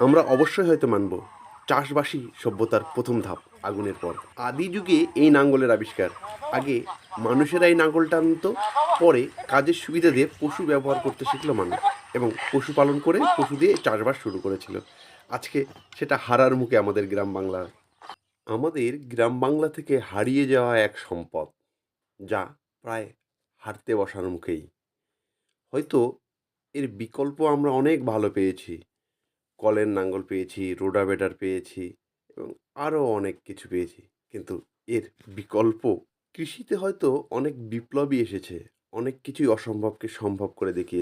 আমরা অবশ্যই হয়তো মানব চাষবাসী সভ্যতার প্রথম ধাপ আগুনের পর। আদি যুগে এই নাঙ্গলের আবিষ্কার। আগে মানুষেরা এই নাঙ্গল টানতো, পরে কাজের সুবিধা দিয়ে পশু ব্যবহার করতে শিখলো মানুষ, এবং পশুপালন করে পশু দিয়ে চাষবাস শুরু করেছিল। আজকে সেটা হারার মুখে আমাদের গ্রাম বাংলার। আমাদের গ্রাম বাংলা থেকে হারিয়ে যাওয়া এক সম্পদ, যা প্রায় হারতে বসার মুখেই। হয়তো এর বিকল্প আমরা অনেক ভালো পেয়েছি। কলের লাঙ্গল পেয়েছি, রোটাভেটর পেয়েছি, এবং আরও অনেক কিছু পেয়েছি। কিন্তু এর বিকল্প কৃষিতে হয়তো অনেক বিপ্লবী এসেছে, অনেক কিছুই অসম্ভবকে সম্ভব করে দেখিয়ে।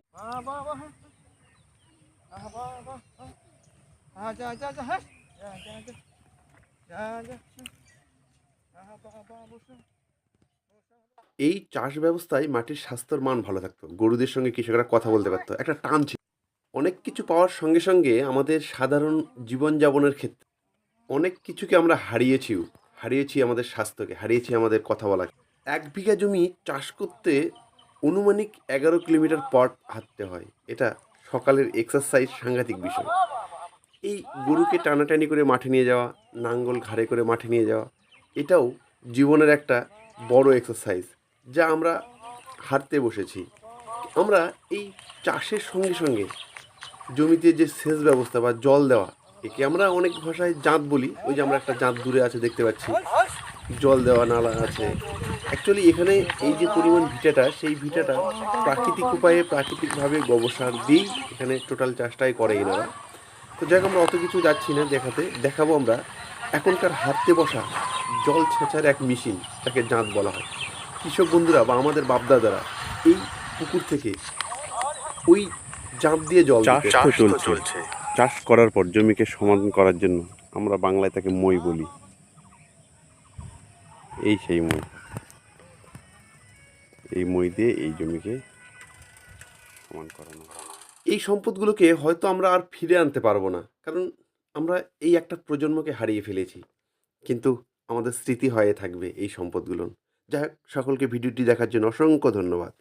এই চাষ ব্যবস্থায় মাটির স্বাস্থ্যের মান ভালো থাকতো, গরুদের সঙ্গে কৃষকরা কথা বলতে পারতো, একটা টান ছিল। অনেক কিছু পাওয়ার সঙ্গে সঙ্গে আমাদের সাধারণ জীবনযাপনের ক্ষেত্রে অনেক কিছুকে আমরা হারিয়েছিও। হারিয়েছি আমাদের স্বাস্থ্যকে, হারিয়েছি আমাদের কথা বলা। 1 বিঘা জমি চাষ করতে আনুমানিক 11 কিলোমিটার পথ হাঁটতে হয়। এটা সকালের এক্সারসাইজ, সাংঘাতিক বিষয়। এই গরুকে টানাটানি করে মাঠে নিয়ে যাওয়া, নাঙ্গল ঘাড়ে করে মাঠে নিয়ে যাওয়া, এটাও জীবনের একটা বড় এক্সারসাইজ, যা আমরা হারতে বসেছি। আমরা এই চাষের সঙ্গে সঙ্গে জমিতে যে সেচ ব্যবস্থা বা জল দেওয়া, একে আমরা অনেক ভাষায় জাঁত বলি। ওই যে আমরা একটা জাঁত দূরে আছে দেখতে পাচ্ছি, জল দেওয়া নালা আছে। অ্যাকচুয়ালি এখানে এই যে পরিমাণ ভিটাটা, সেই ভিটাটা প্রাকৃতিক উপায়ে, প্রাকৃতিকভাবে গোবর সার দিয়েই এখানে টোটাল চাষটাই করে এনারা। তো যাই হোক, আমরা অত কিছু যাচ্ছি না দেখাতে। দেখাবো আমরা এখনকার হাঁটতে বসা জল ছেঁচার এক মেশিন, যাকে জাঁত বলা হয়। কৃষক বন্ধুরা বা আমাদের বাপদাদারা এই পুকুর থেকে ওই জাঁত দিয়ে জল দিতে। চাষ তো চলছে। চাষ করার পর জমিকে সমান করার জন্য আমরা বাংলায় তাকে মই বলি। এই সেই মই। এই মই দিয়ে এই জমিকে সমান করানো। এই সম্পদগুলোকে হয়তো আমরা আর ফিরে আনতে পারবো না, কারণ আমরা এই একটা প্রজন্মকে হারিয়ে ফেলেছি। কিন্তু আমাদের স্মৃতি হয়ে থাকবে এই সম্পদগুলো। যাই হোক, সকলকে ভিডিওটি দেখার জন্য অসংখ্য ধন্যবাদ।